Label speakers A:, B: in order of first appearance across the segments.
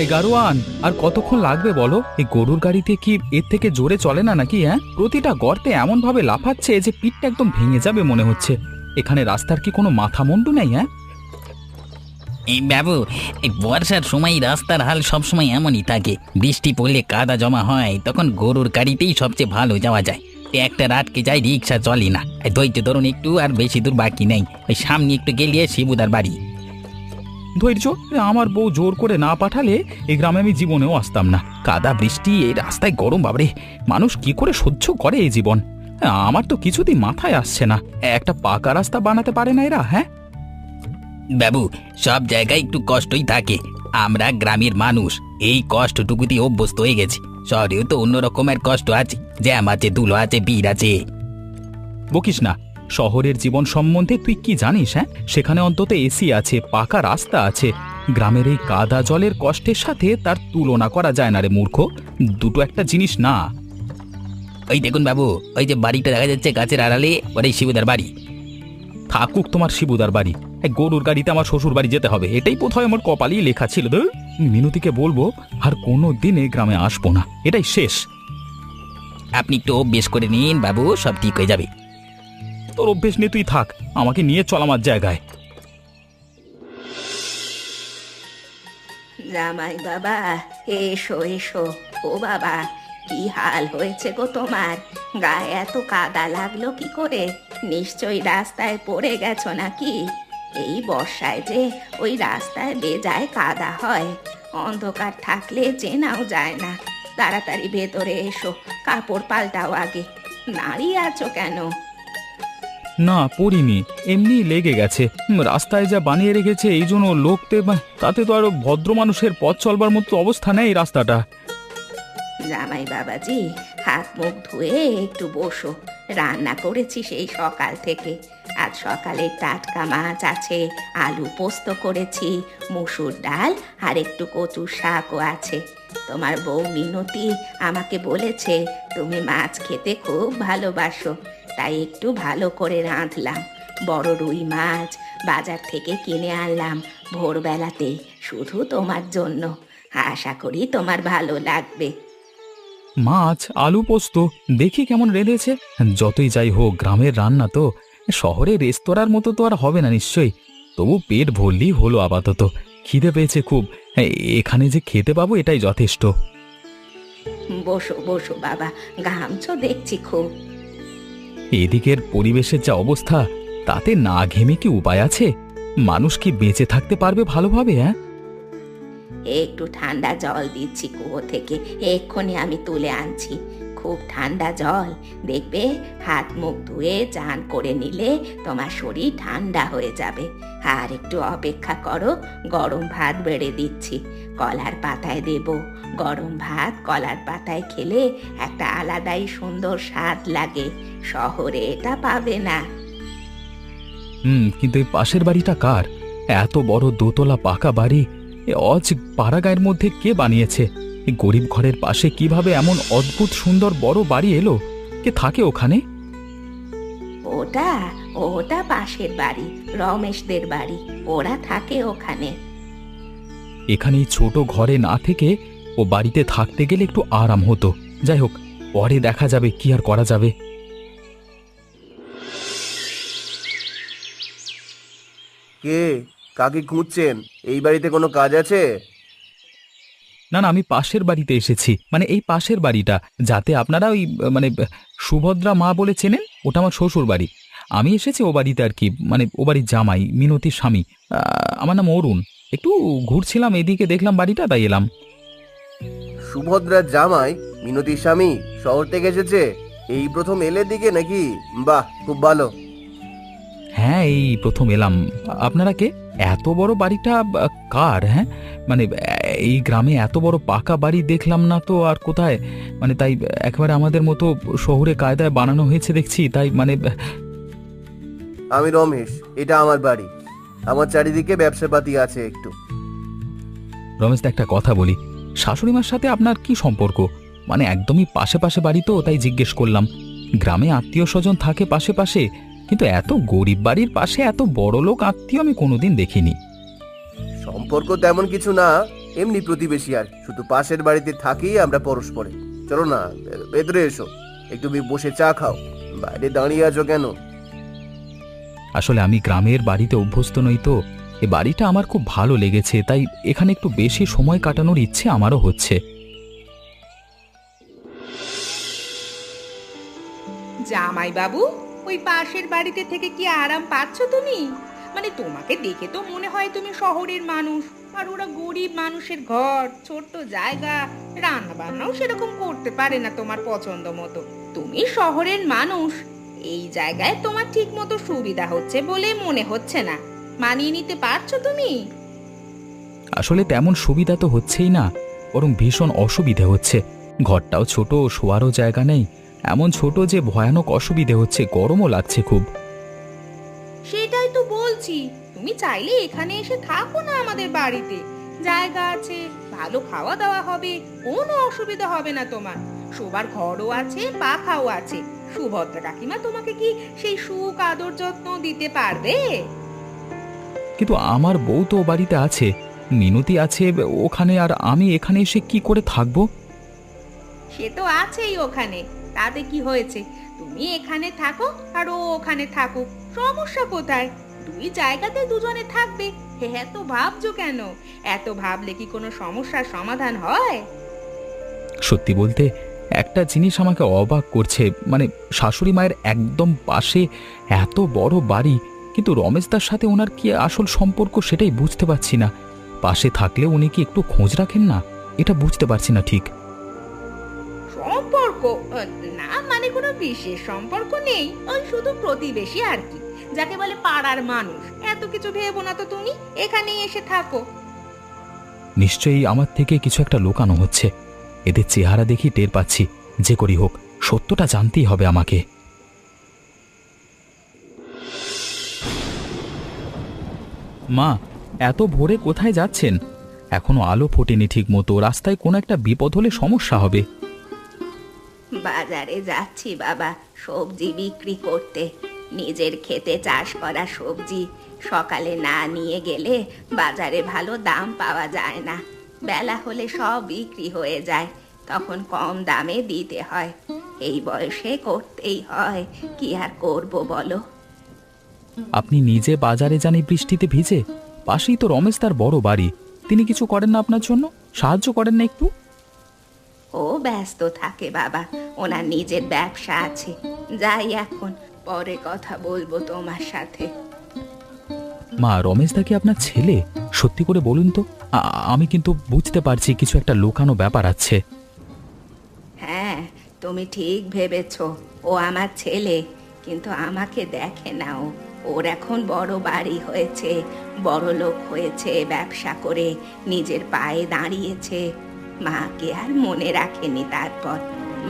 A: এই গাড়োয়ান, আর কতক্ষণ লাগবে বলো? এই গরুর গাড়িতে কি এর থেকে জোরে চলে না নাকি? হ্যাঁ, প্রতিটা গর্তে এমন ভাবে লাফাচ্ছে যে পিঠটা একদম ভেঙে যাবে মনে হচ্ছে। এখানে রাস্তার কি কোনো মাথা মুন্ডু নেই? হ্যাঁ
B: এই বাবু, এই বর্ষার সময় রাস্তার হাল সবসময় এমনই থাকে। বৃষ্টি পড়লে কাদা জমা হয়, তখন গরুর গাড়িতেই সবচেয়ে ভালো যাওয়া যায়। একটা রাতকে যায়, রিক্সা চলে না। ধৈর্য ধরুন একটু, আর বেশি দূর বাকি নেই। ওই সামনে একটু গেলিয়ে শিবুদার বাড়ি।
A: ধৈর্য? আমার বউ জোর করে না পাঠালে এই গ্রামে আমি জীবনেও আসতাম না। কাদা বৃষ্টি, এই রাস্তায় গরম, বাবরে মানুষ কি করে সহ্য করে এই জীবন? আমার তো কিছুতেই মাথায় আসছে না, একটা পাকা রাস্তা বানাতে পারে না এরা। হ্যাঁ
B: বাবু, সব জায়গায় একটু কষ্টই থাকে। আমরা গ্রামের মানুষ, এই কষ্টটুকুতেই অভ্যস্ত হয়ে গেছি। শহরেও তো অন্য রকমের কষ্ট আছে, জ্যাম আছে, ধুলো আছে, ভিড় আছে।
A: বকিস না, শহরের জীবন সম্বন্ধে তুই কি জানিস? হ্যাঁ, সেখানে অন্তত এসি আছে, পাকা রাস্তা আছে। গ্রামের এই কাদা জলের কষ্টের সাথে তার তুলনা করা যায় না রে মূর্খ, দুটো একটা জিনিস না।
B: ওই দেখুন বাবু, ওই যে বাড়িটা দেখা যাচ্ছে গাছের আড়ালে, ওটাই শিবুদার বাড়ি।
A: থাকুক তোমার শিবুদার বাড়ি, এই গরুর গাড়িতে আমার শ্বশুর বাড়ি যেতে হবে, এটাই বোধহয় আমার কপালেই লেখা ছিল। মিনতিকে বলবো আর কোনো দিন এই গ্রামে আসবো না, এটাই শেষ।
B: আপনি একটু অভ্যেস করে নিন বাবু, সব ঠিক হয়ে যাবে।
A: তোর অভ্যেস নিয়ে তুই থাক, আমাকে নিয়ে চল আমার জায়গায়।
C: জামাই বাবা, এসো এসো। ও বাবা, কি হাল হয়েছে গো তোমার? গায়ে এত কাদা লাগলো কি করে? নিশ্চয়ই রাস্তায় পড়ে গেছো নাকি? এই বর্ষায় যে ওই রাস্তায় বেজায় কাদা হয়, অন্ধকার থাকলে চেনাও যায় না। তাড়াতাড়ি ভেতরে এসো, কাপড় পাল্টাও আগে। দাঁড়িয়ে আছো কেন?
A: না, পড়িনি, এমনি লেগে গেছে। রাস্তায় যা বানিয়ে রেখেছে এই জন্য লোকতে, তাতে তো আরো ভদ্র মানুষের পথ চলবার মতো অবস্থা নেই রাস্তাটা।
C: জামাই বাবাজি, হাত মুখ ধুয়ে একটু বসো। রান্না করেছি সেই সকাল থেকে। আজ সকালে টাটকা মাছ আছে, আলু পোস্ত করেছি, মুসুর ডাল আর একটু কচু শাকও আছে। তোমার বউ মিনতি আমাকে বলেছে তুমি মাছ খেতে খুব ভালোবাসো, তাই একটু ভালো করে রাঁধলাম। বড় রুই মাছ বাজার থেকে কিনে আনলাম ভোরবেলাতে, শুধু তোমার জন্য। আশা করি তোমার ভালো লাগবে।
A: মাছ, আলু পোস্ত, দেখি কেমন রেঁধেছে। যতই যাই হোক, গ্রামের রান্না তো, শহরের রেস্তোরাঁর মতো তো আর হবে না নিশ্চয়ই। তবু পেট ভরলেই হলো আপাতত। খিদে পেয়েছে খুব, এখানে যে খেতে পাবো এটাই যথেষ্ট।
C: বসো বসো বাবা, ঘামছো দেখছি খুব।
A: এদিকের পরিবেশের যা অবস্থা, তাতে না ঘেমে কি উপায় আছে? মানুষ কি বেঁচে থাকতে পারবে ভালোভাবে? হ্যাঁ,
C: একটু ঠান্ডা জল দিচ্ছি কুয়ো থেকে, এক্ষুনি আমি তুলে আনছি। খুব ঠান্ডা জল, দেখবে হাত মুখ ধুয়ে চান করে নিলে তোমার শরীর ঠান্ডা হয়ে যাবে। আর একটু অপেক্ষা করো, গরম ভাত বেড়ে দিচ্ছি। কলার পাতায় দেব। গরম ভাত কলার পাতায় খেলে একটা আলাদাই সুন্দর স্বাদ লাগে, শহরে এটা পাবে না।
A: কিন্তু এই পাশের বাড়িটা কার? এত বড় দোতলা পাকা বাড়ি অজ পাড়া গায়ের মধ্যে কে বানিয়েছে? এই গরিব ঘরের পাশে কিভাবে এমন অদ্ভুত সুন্দর বড় বাড়ি এলো? কে থাকে ওখানে?
C: ওটা ওটা পাশের বাড়ি, রমেশদের বাড়ি। ওরা থাকে ওখানে।
A: এখানে এই ছোট ঘরে না থেকে ও বাড়িতে থাকতে গেলে একটু আরাম হতো। যাই হোক, পরে দেখা যাবে, কি আর করা যাবে।
D: কে? কাকে খুঁজছেন? এই বাড়িতে কোনো কাজ আছে?
A: না না, আমি পাশের বাড়িতে এসেছি, মানে এই পাশের বাড়িটা, যাতে আপনারা ওই মানে সুভদ্রা মা বলে চেনেন, ওটা আমার শ্বশুর বাড়ি। আমি এসেছি ও বাড়িতে আর কি, মানে ও বাড়ির জামাই, মিনতির স্বামী। আমার নাম অরুণ। একটু ঘুরছিলাম এদিকে, দেখলাম বাড়িটা, তাই এলাম।
D: সুভদ্রার জামাই মিনতির স্বামী শহর থেকে এসেছে? এই প্রথম এলে দিকে নাকি? বাহ, খুব ভালো।
A: হ্যাঁ, এই প্রথম এলাম। আপনারা কে? এত বড় বাড়িটা কার? হ্যাঁ, মানে এই গ্রামে এত বড় পাকা বাড়ি দেখলাম না তো আর কোথায়, মানে তাই একেবারে আমাদের মতো শহুরে কায়দায় বানানো হয়েছে দেখছি, তাই মানে।
D: আমি রমেশ, এটা আমার বাড়ি। আমার চারিদিকে ব্যবসাপাতি আছে একটু।
A: রমেশ দা, একটা কথা বলি, শাশুড়িমার সাথে আপনার কি সম্পর্ক? মানে একদমই পাশে পাশে বাড়ি তো, তাই জিজ্ঞেস করলাম। গ্রামে আত্মীয় স্বজন থাকে পাশে পাশে, কিন্তু এত গরিব বাড়ির পাশে এত বড় লোক আত্মীয় আমি কোনোদিন দেখিনি।
D: সম্পর্ক তেমন কিছু না, এমনি প্রতিবেশী আর শুধু পাশের বাড়িতে থাকি আমরা পরস্পরে। চলো না, ভেতরে এসো, একটু বসে চা খাও, বাইরে দাঁড়িয়ে আছো কেন?
A: আসলে আমি গ্রামের বাড়িতে অভ্যস্ত নই তো, এ বাড়িটা আমার খুব ভালো লেগেছে, তাই এখানে একটু বেশি সময় কাটানোর ইচ্ছে আমারও হচ্ছে।
C: জামাই বাবু, ওই পাশের বাড়িতে থেকে কি আরাম পাচ্ছ তুমি? মানে তোমাকে দেখে তো মনে হয় তুমি শহরের মানুষ, আর ওরা গরিব মানুষের ঘর, ছোট্ট জায়গা, রান্না বান্নাও সেরকম করতে পারে না তোমার পছন্দ মতো। তুমি শহরের মানুষ, এই জায়গায় তোমার ঠিক মতো সুবিধা হচ্ছে বলে মনে হচ্ছে না। মানিয়ে নিতে পারছো তুমি?
A: আসলে তেমন সুবিধা তো হচ্ছেই না, বরং ভীষণ অসুবিধে হচ্ছে। ঘরটাও ছোট, শোয়ারও জায়গা নেই, এমন ছোট যে ভয়ানক অসুবিধে হচ্ছে, গরমও লাগছে খুব।
C: সেটাই তো বলছি, তুমি চাইলে এখানে এসে থাকো না আমাদের বাড়িতে। জায়গা আছে, ভালো খাওয়া দাওয়া হবে, কোনো অসুবিধা হবে না তোমার। শোবার ঘরও আছে, পাখাও আছে। সুভদ্রা কাকিমা তোমাকে কি সেই সুখ আদর যত্ন দিতে পারবে?
A: কিন্তু আমার বউ তো ও বাড়িতে আছে, মিনতি আছে ওখানে, আর আমি এখানে এসে কি করে থাকবো?
C: সে তো আছেই ওখানে, তাতে কি হয়েছে? তুমি এখানে থাকো আর ও ওখানে থাকুক, সমস্যা কোথায়? দুই জায়গাতে দুজনে থাকবে। এত ভাবছো কেন? এত ভাবলে কি কোনো সমস্যার সমাধান হয়?
A: সত্যি বলতে একটা জিনিস আমাকে অবাক করছে, মানে শাশুড়ি মায়ের একদম পাশে এত বড় বাড়ি, কিন্তু রমেশদার সাথে ওনার কি আসল সম্পর্ক সেটাই বুঝতে পারছি না। পাশে থাকলে উনি কি একটু খোঁজ রাখেন না? এটা বুঝতে পারছি না ঠিক।
C: সম্পর্ক না, মানে কোনো বিশেষ সম্পর্ক নেই, ওই শুধু প্রতিবেশী আর কি, যাকে বলে পাড়ার মানুষ। এত কিছু ভেবো না তো, তুমি এখানেই এসে থাকো।
A: নিশ্চয়ই আমার থেকে কিছু একটা লুকানো হচ্ছে, এদের চেহারা দেখি টের পাচ্ছি। যে করি হোক, সত্যটা জানতেই হবে আমাকে। মা, এত ভোরে কোথায় যাচ্ছেন? এখনো আলো ফোটেনি ঠিক মতো, রাস্তায় কোনো একটা বিপদ হলে সমস্যা হবে।
C: বাজারে যাচ্ছি বাবা, সবজি বিক্রি করতে। নিজের খেতে চাষ করা সবজি সকালে না নিয়ে গেলে বাজারে ভালো দাম পাওয়া যায় না। বেলা হলে সব বিক্রি হয়ে যায়, তখন কম দামে দিতে হয়। এই বয়সে করতেই হয়, কি আর করব বলো।
A: আপনি নিজে বাজারে যান এই বৃষ্টিতে ভিজে? পাশেই তো রমেশ তার বড় বাড়ি, তিনি কিছু করেন না আপনার জন্য? সাহায্য করেন না একটু?
C: ও ব্যস্ত থাকে বাবা, ওনার নিজের ব্যবসা আছে। যাই এখন, পরে কথা বলবো তোমার সাথে।
A: মা, রমেশদা কি আপনার ছেলে? সত্যি করে বলুন তো, আমি কিন্তু বুঝতে পারছি কিছু একটা লুকানো ব্যাপার আছে।
C: হ্যাঁ, তুমি ঠিক ভেবেছো, ও আমার ছেলে, কিন্তু আমাকে দেখে না ও। ওর এখন বড় বাড়ি হয়েছে, বড় লোক হয়েছে, ব্যবসা করে নিজের পায়ে দাঁড়িয়েছে। মাকে আর মনে রাখেনি, তারপর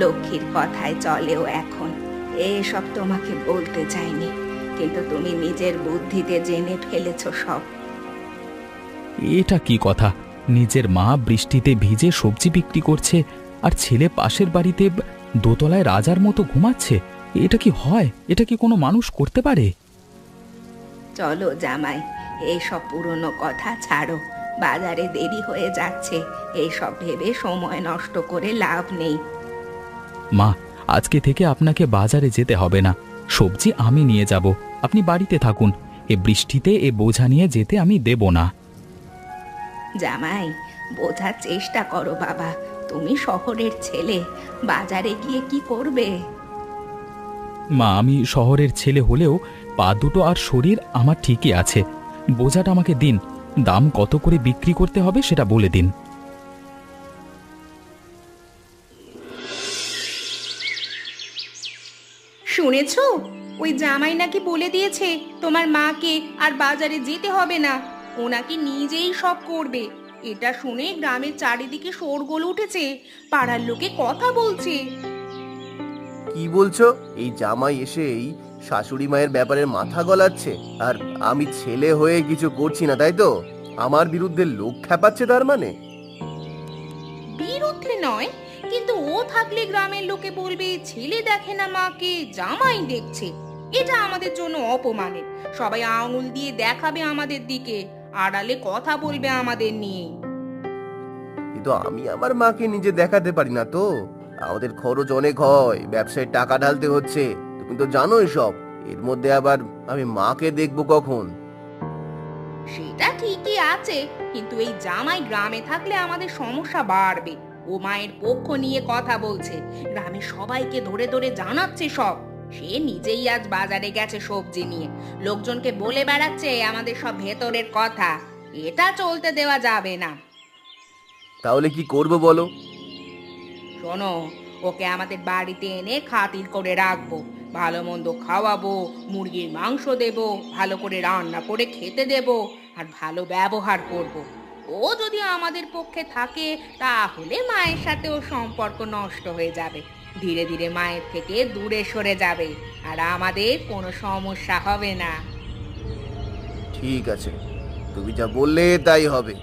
C: লক্ষ্মীর কথায় চলেও এখন। এসব তোমাকে বলতে চাইনি, কিন্তু তুমি নিজের বুদ্ধিতে জেনে ফেলেছো সব।
A: এটা কি কথা? নিজের মা বৃষ্টিতে ভিজে সবজি বিক্রি করছে, আর ছেলে পাশের বাড়িতে দোতলায় রাজার মতো ঘুমাচ্ছে। এটা কি হয়? এটা কি কোনো মানুষ করতে পারে?
C: চলো জামাই, এইসব পুরনো কথা ছাড়ো। বাজারে দেরি হয়ে যাচ্ছে, এইসব ভেবে সময় নষ্ট করে লাভ নেই।
A: মা, আজকে থেকে আপনাকে বাজারে যেতে হবে না, সবজি আমি নিয়ে যাব। আপনি বাড়িতে থাকুন, এ বৃষ্টিতে এ বোঝা নিয়ে যেতে আমি দেব না।
C: জামাই, বোঝার চেষ্টা করো বাবা, তুমি শহরের ছেলে, বাজারে গিয়ে কি করবে?
A: মা, আমি শহরের ছেলে হলেও পা দুটো আর শরীর আমার ঠিকই আছে। বোঝাটা আমাকে দিন, দাম কত করে বিক্রি করতে হবে সেটা বলে দিন।
C: শুনেছো, ওই জামাই নাকি বলে দিয়েছে তোমার মাকে আর বাজারে যেতে হবে না, ও নাকি নিজেই সব করবে। এটা শুনে গ্রামের চারিদিকে শোরগোল উঠেছে, পাড়ার লোকে কথা বলছে।
D: কি বলছো? এই জামাই এসে এই শাশুড়ি মায়ের ব্যাপারে মাথা গলাচ্ছে, আর আমি ছেলে হয়ে কিছু করছি না, তাই তো? আমার বিরুদ্ধে লোক খেপাচ্ছে তার মানে?
C: বিরুদ্ধে নয়, কিন্তু ও থাকলে গ্রামের লোকে বলবে ছেলে দেখে না মাকে, জামাই দেখছে। এটা আমাদের জন্য অপমানের। সবাই আঙুল দিয়ে দেখাবে আমাদের দিকে, আড়ালে কথা বলবে আমাদের নিয়ে।
D: কিন্তু আমি আমার মাকে নিজে দেখাতে পারি না তো। আমাদের খরচ অনেক হয়, ব্যবসায় টাকা ঢালতে হচ্ছে, তুমি তো জানোই সব। এর মধ্যে আবার আমি মাকে দেখবো কখন?
C: সেটা ঠিকই আছে, কিন্তু এই জামাই গ্রামে থাকলে আমাদের সমস্যা বাড়বে। ও মায়ের পক্ষ নিয়ে কথা বলছে, গ্রামের সবাইকে ধরে ধরে জানাচ্ছে সব। সে নিজেই আজ বাজারে গেছে সবজি নিয়ে, লোকজনকে বলে বেড়াচ্ছে আমাদের সব ভেতরের কথা। এটা চলতে দেওয়া যাবে না।
D: তাহলে কি করব বলো?
C: শোনো, ওকে আমাদের বাড়িতে এনে খাতির করে রাখবো, ভালো মন্দ খাওয়াবো, মুরগির মাংস দেব, ভালো করে রান্না করে খেতে দেব, আর ভালো ব্যবহার করব। ও যদি আমাদের পক্ষে থাকে তাহলে মায়ের সাথে ওর সম্পর্ক নষ্ট হয়ে যাবে, ধীরে ধীরে মায়ের থেকে দূরে সরে যাবে, আর আমাদের কোনো সমস্যা হবে না।
D: ঠিক আছে, তুমি যা বললে তাই হবে।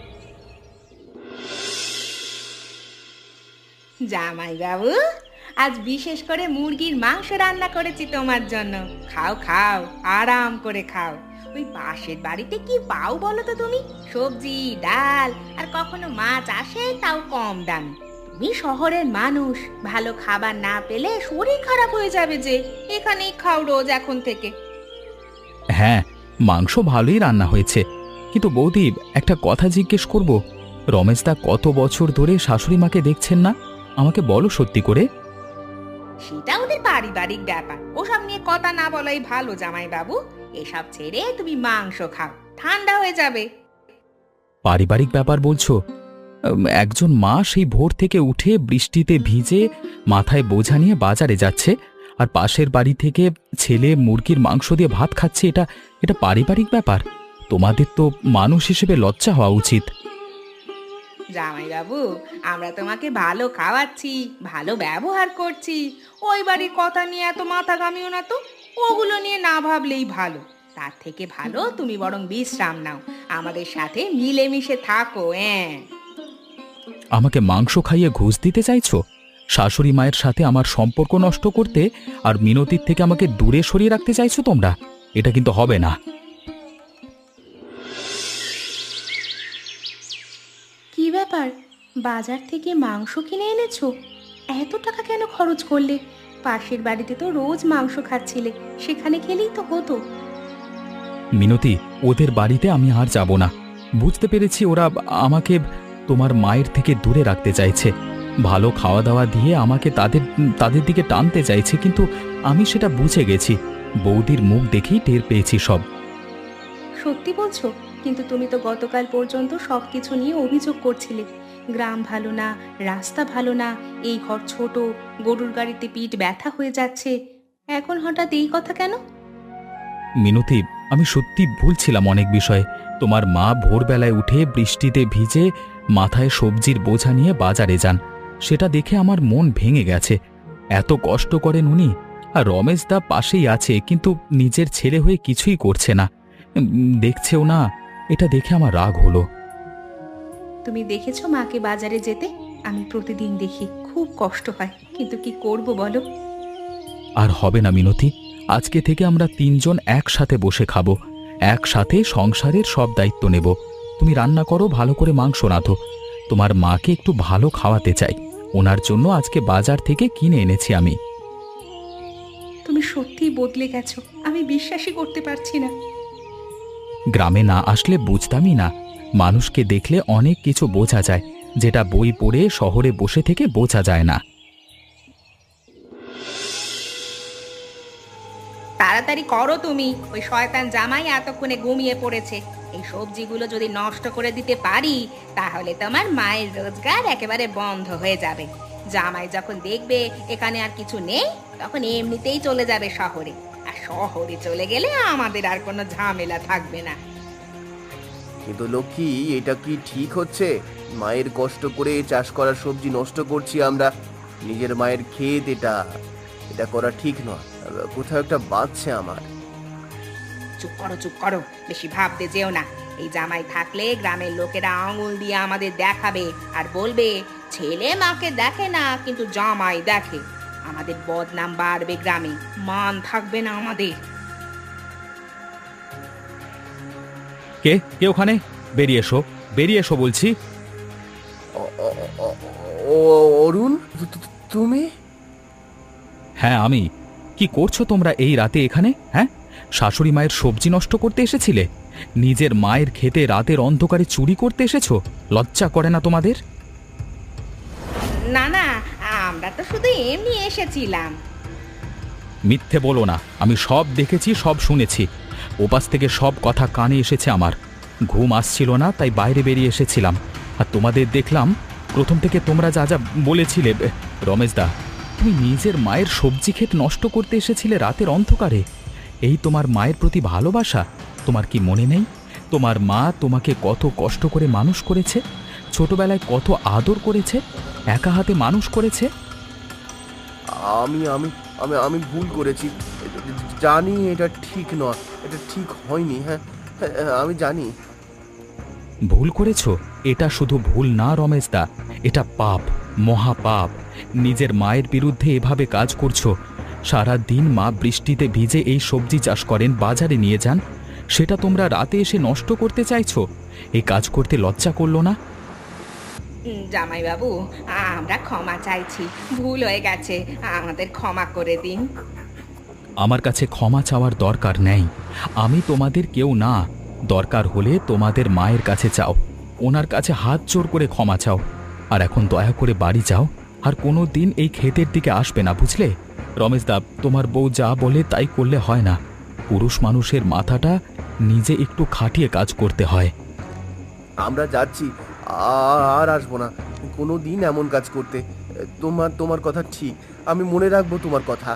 C: জামাই বাবু, আজ বিশেষ করে মুরগির মাংস রান্না করেছি তোমার জন্য। খাও খাও, আরাম করে খাও। ওই পাশের বাড়িতে কি পাও বলো তো তুমি? সবজি, ডাল, আর কখনো মাছ আসে, তাও কম দাম। তুমি শহরের মানুষ, ভালো খাবার না পেলে শরীর খারাপ হয়ে যাবে যে। এখানেই খাও রোজ এখন থেকে।
A: হ্যাঁ, মাংস ভালোই রান্না হয়েছে, কিন্তু বৌদি একটা কথা জিজ্ঞেস করব। রমেশদা কত বছর ধরে শাশুড়ি মাকে দেখছেন না? আমাকে বলো সত্যি করে।
C: সেটা ওদের পারিবারিক ব্যাপার, ওসব নিয়ে কথা না বলাই ভালো জামাই বাবু। এসব ছেড়ে তুমি মাংস খাও, ঠান্ডা হয়ে যাবে।
A: পারিবারিক ব্যাপার বলছো? একজন মা সেই ভোর থেকে উঠে বৃষ্টিতে ভিজে মাথায় বোঝা নিয়ে বাজারে যাচ্ছে, আর পাশের বাড়ি থেকে ছেলে মুরগির মাংস দিয়ে ভাত খাচ্ছে। এটা এটা পারিবারিক ব্যাপার? তোমাদের তো মানুষ হিসেবে লজ্জা হওয়া উচিত।
C: জামাই বাবু, আমরা তোমাকে ভালো খাওয়াচ্ছি, ভালো ব্যবহার করছি। ওই বাড়ির কথা নিয়ে এত মাথা ঘামিও না তো। ওগুলো নিয়ে না ভাবলেই ভালো। তার থেকে ভালো তুমি বরং বিশ্রাম নাও, আমাদের সাথে মিলেমিশে থাকো।
A: আমাকে মাংস খাইয়ে ঘুষ দিতে চাইছো? শাশুড়ি মায়ের সাথে আমার সম্পর্ক নষ্ট করতে আর মিনতির থেকে আমাকে দূরে সরিয়ে রাখতে চাইছো তোমরা? এটা কিন্তু হবে না।
C: কি ব্যাপার, বাজার থেকে মাংস কিনে এনেছো? এত টাকা কেন খরচ করলে? পাশের বাড়িতে তো রোজ মাংস খাচ্ছিলে, সেখানে খেলেই তো হতো।
A: মিনতি, ওদের বাড়িতে আমি আর যাব না। বুঝতে পেরেছি ওরা আমাকে তোমার মায়ের থেকে দূরে রাখতে চাইছে, ভালো খাওয়া দাওয়া দিয়ে আমাকে তাদের তাদের দিকে টানতে চাইছে, কিন্তু আমি সেটা বুঝে গেছি। বৌদির মুখ দেখেই টের পেয়েছি সব।
C: সত্যি বলছো? কিন্তু তুমি তো গতকাল পর্যন্ত সবকিছু নিয়ে অভিযোগ করছিলে। গ্রাম ভালো না, রাস্তা ভালো না, এই ঘর ছোট, গরুর গাড়িতে পিঠ ব্যথা হয়ে যাচ্ছে। এখন হঠাৎ এই কথা কেন?
A: মিনতি, আমি সত্যি ভুলছিলাম অনেক বিষয়ে। তোমার মা ভোরবেলায় উঠে বৃষ্টিতে ভিজে মাথায় সবজির বোঝা নিয়ে বাজারে যান, সেটা দেখে আমার মন ভেঙে গেছে। এত কষ্ট করেন উনি, আর রমেশদা পাশেই আছে, কিন্তু নিজের ছেলে হয়ে কিছুই করছে না, দেখছেও না। এটা দেখে আমার রাগ হলো।
C: তুমি দেখেছো মাকে বাজারে যেতে? আমি প্রতিদিন দেখি, খুব কষ্ট হয়, কিন্তু কি করব বলো।
A: আর হবে না মিনতি, আজকে থেকে আমরা তিনজন একসাথে বসে খাবো, একসাথে সংসারের সব দায়িত্ব নেব। তুমি রান্না করো, ভালো করে মাংস রাঁধো। তোমার মাকে একটু ভালো খাওয়াতে চাই, ওনার জন্য আজকে বাজার থেকে কিনে এনেছি আমি।
C: তুমি সত্যিই বদলে গেছো, আমি বিশ্বাসই করতে পারছি না।
A: গ্রামে না আসলে বুঝতামই না। মানুষকে দেখলে অনেক কিছু বোঝা যায়, যেটা বই পড়ে শহরে বসে থেকে বোঝা যায় না।
C: তাড়াতাড়ি করো তুমি, ওই শয়তান জামাই এতক্ষণে ঘুমিয়ে পড়েছে। এই সবজিগুলো যদি নষ্ট করে দিতে পারি তাহলে তোমার মায়ের রোজগার একেবারে বন্ধ হয়ে যাবে। জামাই যখন দেখবে এখানে আর কিছু নেই, তখন এমনিতেই চলে যাবে শহরে, আর শহরে চলে গেলে আমাদের আর কোনো ঝামেলা থাকবে না।
D: কিন্তু লক্ষ্মী, এটা কি ঠিক হচ্ছে? মায়ের কষ্ট করে চাষ করা সবজি নষ্ট করছি আমরা, নিজের মায়ের ক্ষেত, এটা এটা করা ঠিক নয়। কোথাও একটা বাজছে আমার।
C: চুপ করো চুপ করো, বেশি ভাবতে যেও না। এই জামাই থাকলে গ্রামের লোকেরা আঙুল দিয়ে আমাদের দেখাবে আর বলবে ছেলে মাকে দেখে না কিন্তু জামাই দেখে। আমাদের বদনাম বাড়বে গ্রামে, মান থাকবে না আমাদের।
A: কে কে ওখানে? বেরিয়ে এসো, বেরিয়ে এসো বলছি।
D: অ- অ- অরুণ, তুমি?
A: হ্যাঁ আমি। কি করছো তোমরা এই রাতে এখানে? হ্যাঁ, শাশুড়ি মায়ের সবজি নষ্ট করতে এসেছিলে? নিজের মায়ের খেতে রাতের অন্ধকারে চুরি করতে এসেছো? লজ্জা করে না তোমাদের?
C: না না, আমরা তো শুধু এমনি এসেছিলাম।
A: মিথ্যে বলো না, আমি সব দেখেছি, সব শুনেছি। ওপাশ থেকে সব কথা কানে এসেছে আমার। ঘুম আসছিল না, তাই বাইরে বেরিয়ে এসেছিলাম। আর তোমাদের দেখলাম। প্রথম থেকে তোমরা যা যা বলেছিলে। রমেশদা, তুমি নিজের মায়ের সবজি ক্ষেত নষ্ট করতে এসেছিলে রাতের অন্ধকারে? এই তোমার মায়ের প্রতি ভালোবাসা? তোমার কি মনে নেই তোমার মা তোমাকে কত কষ্ট করে মানুষ করেছে? ছোটবেলায় কত আদর করেছে, একা হাতে মানুষ করেছে।
D: আমি আমি আমি আমি ভুল করেছি। জানি এটা ঠিক নয়, এটা ঠিক হয়নি। হ্যাঁ, হ্যাঁ, আমি জানি।
A: ভুল করেছো? এটা শুধু ভুল না রমেশদা, এটা পাপ, মহাপাপ। নিজের মায়ের বিরুদ্ধে এভাবে কাজ করছো। সারা দিন মা বৃষ্টিতে ভিজে এই সবজি চাষ করেন, বাজারে নিয়ে যান, সেটা তোমরা রাতে এসে নষ্ট করতে চাইছো? এই কাজ করতে লজ্জা করলো না?
C: জামাইবাবু, আমরা ক্ষমা চাইছি, ভুল হয়ে গেছে, আমাদের ক্ষমা করে দিন।
A: আমার কাছে ক্ষমা চাওয়ার দরকার নেই। আমি তোমাদের কেউ না। দরকার হলে তোমাদের মায়ের কাছে চাও, ওনার কাছে হাত জোর করে ক্ষমা চাও। আর এখন দয়া করে বাড়ি যাও, আর কোনো দিন এই ক্ষেতের দিকে আসবে না, বুঝলে? রমেশদা, তোমার বউ যা বলে তাই করলে হয় না। পুরুষ মানুষের মাথাটা নিজে একটু খাটিয়ে কাজ করতে হয়।
D: আমরা যাচ্ছি, আর আসবো না কোনো দিন এমন কাজ করতে। তোমার তোমার কথা ঠিক, আমি মনে রাখবো তোমার কথা।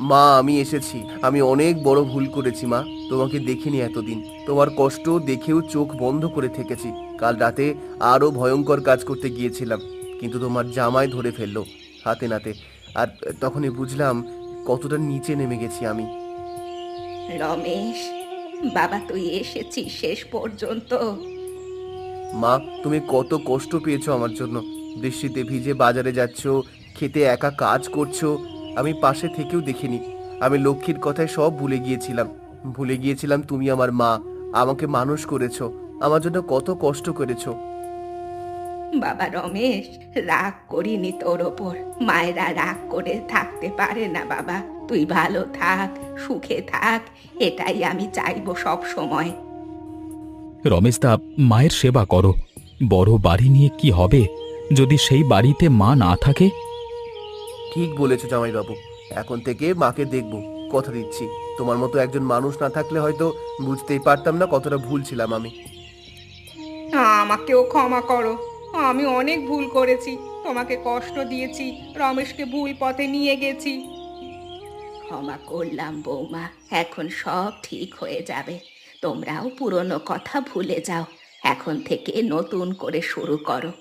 D: মা, আমি এসেছি। আমি অনেক বড় ভুল করেছি মা। তোমাকে দেখিনি এতদিন, তোমার কষ্ট দেখেও চোখ বন্ধ করে থেকেছি। কাল রাতে আরো ভয়ঙ্কর কাজ করতে গিয়েছিলাম, কিন্তু তোমার জামাই ধরে ফেললো হাতে নাতে। আর তখনই বুঝলাম কতটা নিচে নেমে গেছি আমি।
C: রমেশ, বাবা তুই এসেছিস শেষ পর্যন্ত।
D: মা, তুমি কত কষ্ট পেয়েছো আমার জন্য। বৃষ্টিতে ভিজে বাজারে যাচ্ছো, খেতে একা কাজ করছো, আমি পাশে থেকেও দেখিনি। আমি লক্ষ্মীর কথায় সব ভুলে গিয়েছিলাম। ভুলে গিয়েছিলাম তুমি আমার মা, আমাকে মানুষ করেছো, আমার জন্য কত কষ্ট করেছো।
C: বাবা রমেশ, রাগ করিনি তোর ওপর। মায়েরা রাগ করে থাকতে পারে না বাবা। তুই ভালো থাক, সুখে থাক, এটাই আমি চাইবো সব সময়।
A: রমেশদা, মায়ের সেবা করো। বড় বাড়ি নিয়ে কি হবে যদি সেই বাড়িতে মা না থাকে?
D: ঠিক বলেছো জামাইবাবু, এখন থেকে মাকে দেখবো, কথা দিচ্ছি। তোমার মতো একজন মানুষ না থাকলে হয়তো বুঝতেই পারতাম না কতটা ভুল ছিলাম আমি।
C: আমাকেও ক্ষমা করো, আমি অনেক ভুল করেছি, তোমাকে কষ্ট দিয়েছি, রমেশকে ভুল পথে নিয়ে গেছি। ক্ষমা করলাম বৌমা, এখন সব ঠিক হয়ে যাবে। তোমরাও পুরনো কথা ভুলে যাও, এখন থেকে নতুন করে শুরু করো।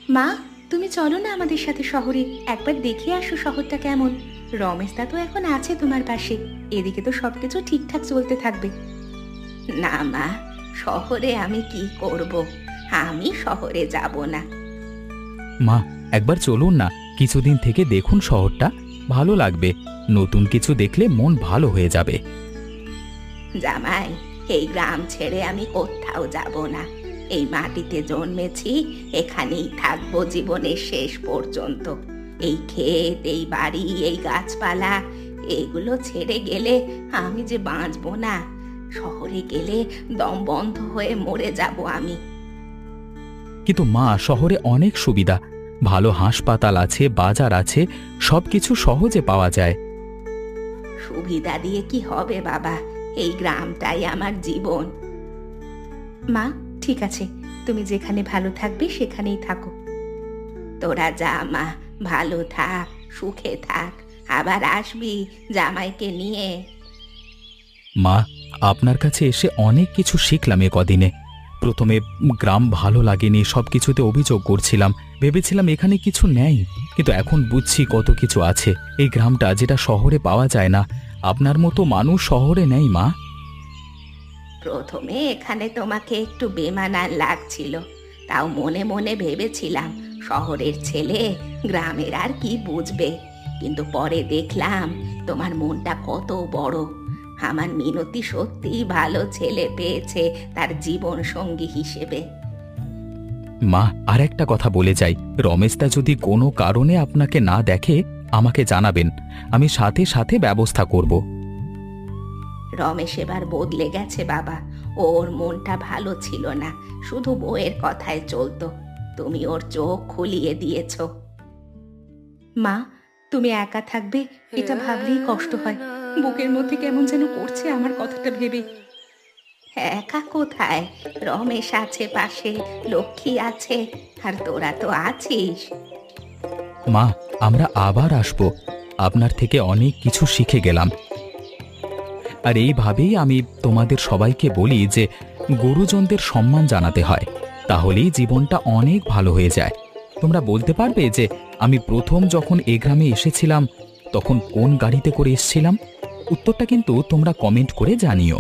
C: মা, তুমি চলো না আমাদের সাথে শহরে, একবার দেখে আসো শহরটা কেমন। রমেশদা তো এখন আছে তোমার পাশে, এদিকে তো সবকিছু ঠিকঠাক চলতে থাকবে। না মা, শহরে আমি কি করব? আমি শহরে যাব না।
A: মা, একবার চলুন না, কিছুদিন থেকে দেখুন শহরটা, ভালো লাগবে। নতুন কিছু দেখলে মন ভালো হয়ে যাবে।
C: জামাই, এই গ্রাম ছেড়ে আমি কোথাও যাব না। এই মাটিতে জন্মেছি, এখানেই থাকবো জীবনের শেষ পর্যন্ত। এই ক্ষেত, এই বাড়ি, এই গাছপালা, এগুলো ছেড়ে গেলে আমি যে বাঁচবো না। শহরে গেলে দম বন্ধ হয়ে মরে যাব আমি।
A: কিন্তু মা, শহরে অনেক সুবিধা, ভালো হাসপাতাল আছে, বাজার আছে, সবকিছু সহজে পাওয়া যায়।
C: সুবিধা দিয়ে কি হবে বাবা, এই গ্রামটাই আমার জীবন। মা, ঠিক আছে, তুমি যেখানে ভালো থাকবে সেখানেই থাকো। তোরা যা মা, ভালো থাক, সুখে থাক, আবার আসবি জামাইকে নিয়ে।
A: মা, আপনার কাছে এসে অনেক কিছু শিখলাম এ কদিনে। প্রথমে গ্রাম ভালো লাগেনি, সবকিছুতে অভিযোগ করছিলাম, ভেবেছিলাম এখানে কিছু নেই, কিন্তু এখন বুঝছি কত কিছু আছে এই গ্রামটা, যেটা শহরে পাওয়া যায় না। আপনার মতো মানুষ শহরে নেই মা।
C: প্রথমে এখানে তোমাকে একটু বেমানান লাগছিল, তাও মনে মনে ভেবেছিলাম শহরের ছেলে গ্রামের আর কি বুঝবে। কিন্তু পরে দেখলাম তোমার মনটা কত বড়। আমার মিনতি সত্যিই ভালো ছেলে পেয়েছে তার জীবন সঙ্গী হিসেবে।
A: মা, আর একটা কথা বলে যাই, রমেশদা যদি কোনো কারণে আপনাকে না দেখে আমাকে জানাবেন, আমি সাথে সাথে ব্যবস্থা করব।
C: রমেশ এবার বদলে গেছে বাবা, ওর মনটা ভালো ছিল না, শুধু বউয়ের কথায় চলতো। তুমি ওর চোখ খুলিয়ে দিয়েছো। মা, তুমি একা থাকবে এটা ভাবলেই কষ্ট হয়। বুকের মধ্যে কেমন যেন করছে আমার কথাটা ভেবে। একা কোথায়, রমেশ আছে পাশে, লক্ষ্মী আছে, আর তোরা তো আছিস।
A: মা, আমরা আবার আসব, আপনার থেকে অনেক কিছু শিখে গেলাম। আর এইভাবেই আমি তোমাদের সবাইকে বলি যে গুরুজনদের সম্মান জানাতে হয়, তাহলেই জীবনটা অনেক ভালো হয়ে যায়। তোমরা বলতে পারবে যে আমি প্রথম যখন এ গ্রামে এসেছিলাম তখন কোন গাড়িতে করে এসেছিলাম? উত্তরটা কিন্তু তোমরা কমেন্ট করে জানিও।